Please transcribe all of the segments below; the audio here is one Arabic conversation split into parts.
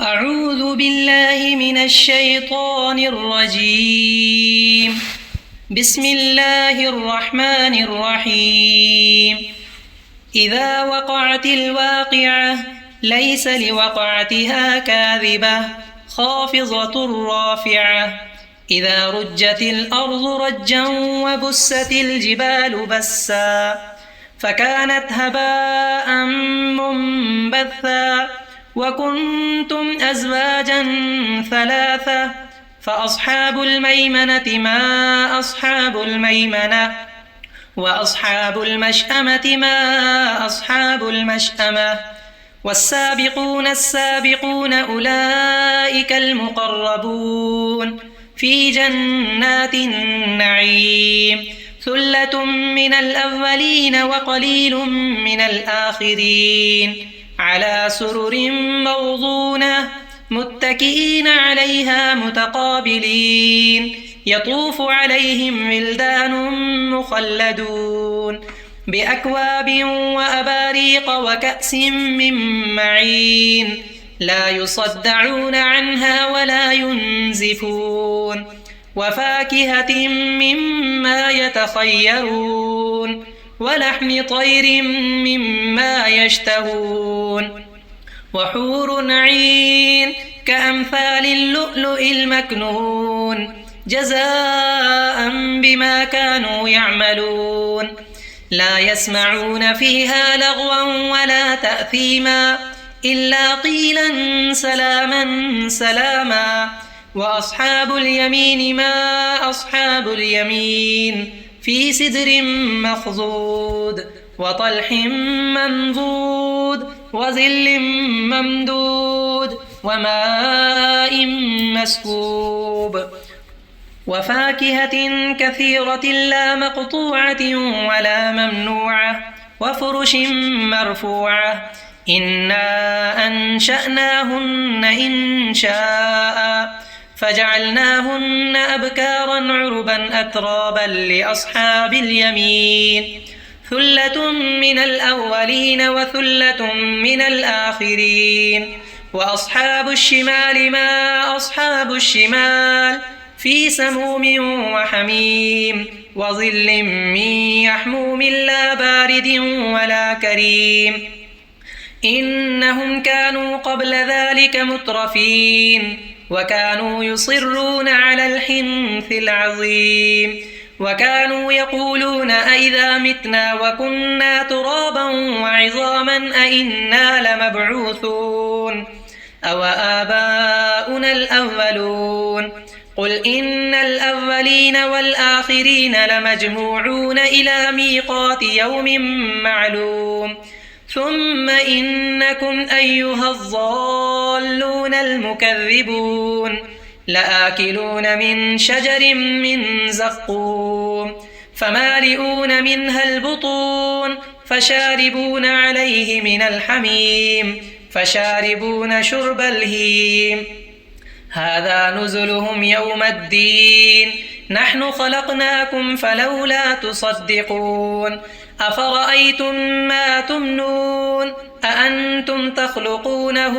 أعوذ بالله من الشيطان الرجيم. بسم الله الرحمن الرحيم. إذا وقعت الواقعة ليس لوقعتها كاذبة خافضة رافعة. إذا رجت الأرض رجا وبست الجبال بسا فكانت هباء منبثا وكنتم أزواجا ثلاثة فأصحاب الميمنة ما أصحاب الميمنة وأصحاب المشأمة ما أصحاب المشأمة والسابقون السابقون أولئك المقربون في جنات النعيم ثلة من الأولين وقليل من الآخرين على سرر موضونة متكئين عليها متقابلين يطوف عليهم ولدان مخلدون بأكواب وأباريق وكأس من معين لا يصدعون عنها ولا ينزفون وفاكهة مما يتخيرون ولحم طير مما يشتهون وحور عين كأمثال اللؤلؤ المكنون جزاء بما كانوا يعملون لا يسمعون فيها لغوا ولا تأثيما إلا قيلا سلاما سلاما وأصحاب اليمين ما أصحاب اليمين في سدر مخضود وطلح منضود وظل ممدود وماء مسكوب وفاكهة كثيرة لا مقطوعة ولا ممنوعة وفرش مرفوعة إنا أنشأناهن إنشاء فجعلناهن أبكارا عربا أترابا لأصحاب اليمين ثلة من الأولين وثلة من الآخرين وأصحاب الشمال ما أصحاب الشمال في سموم وحميم وظل من يحموم لا بارد ولا كريم إنهم كانوا قبل ذلك مترفين وكانوا يصرون على الحنث العظيم وكانوا يقولون أئذا متنا وكنا ترابا وعظاما أئنا لمبعوثون أو آباؤنا الأولون قل إن الأولين والآخرين لمجموعون إلى ميقات يوم معلوم ثم إنكم أيها الضالون المكذبون لآكلون من شجر من زقوم فمالئون منها البطون فشاربون عليه من الحميم فشاربون شرب الهيم هذا نزلهم يوم الدين نحن خلقناكم فلولا تصدقون أفرأيتم ما تمنون أأنتم تخلقونه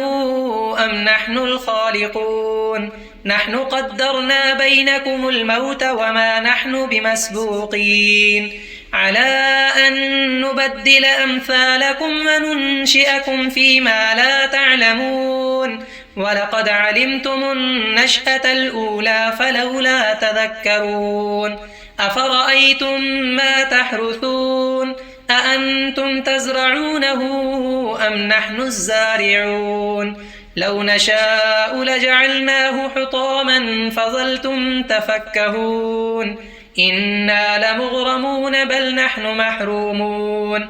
أم نحن الخالقون نحن قدرنا بينكم الموت وما نحن بمسبوقين على أن نبدل أمثالكم وننشئكم فيما لا تعلمون ولقد علمتم النشأة الأولى فلولا تذكرون أفرأيتم ما تحرثون أأنتم تزرعونه أم نحن الزارعون لو نشاء لجعلناه حطاما فظلتم تفكهون إنا لمغرمون بل نحن محرومون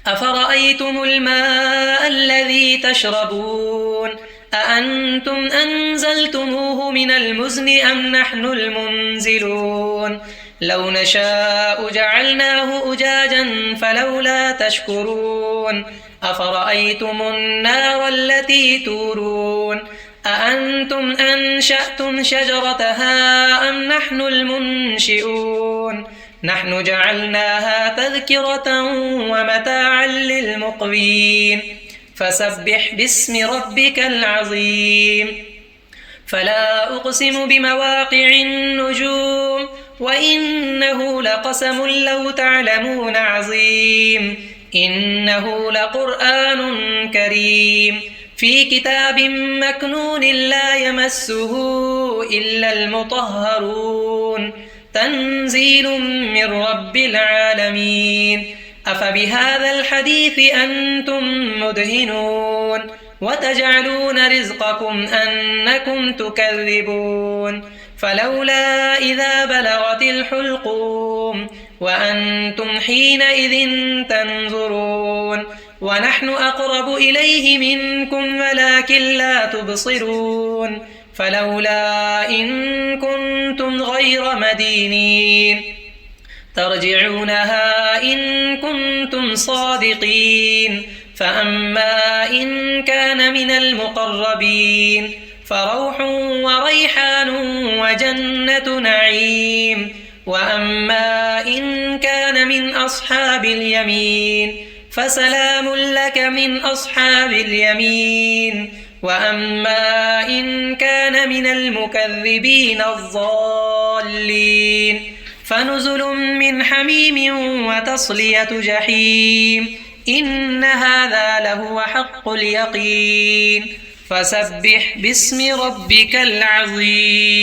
أفرأيتم الماء الذي تشربون أأنتم أنزلتموه من المزن أم نحن المنزلون لو نشاء جعلناه أجاجا فلولا تشكرون أفرأيتم النار التي تورون أأنتم أنشأتم شجرتها أم نحن المنشئون نحن جعلناها تذكرة ومتاعا للمقوين فسبح باسم ربك العظيم. فلا أقسم بمواقع النجوم وإنه لقسم لو تعلمون عظيم. إنه لقرآن كريم في كتاب مكنون لا يمسه إلا المطهرون تنزيل من رب العالمين. أفبهذا الحديث أنتم مدهنون وتجعلون رزقكم أنكم تكذبون. فلولا إذا بلغت الحلقوم وأنتم حينئذ تنظرون ونحن أقرب إليه منكم ولكن لا تبصرون. فلولا إن كنتم غير مدينين ترجعونها إن كنتم صادقين. فأما إن كان من المقربين فروح وريحان وجنة نعيم. وأما إن كان من أصحاب اليمين فسلام لك من أصحاب اليمين. وأما إن كان من المكذبين الضالين فنزل من حميم وتصلية جحيم. إن هذا لهو حق اليقين. فسبح باسم ربك العظيم.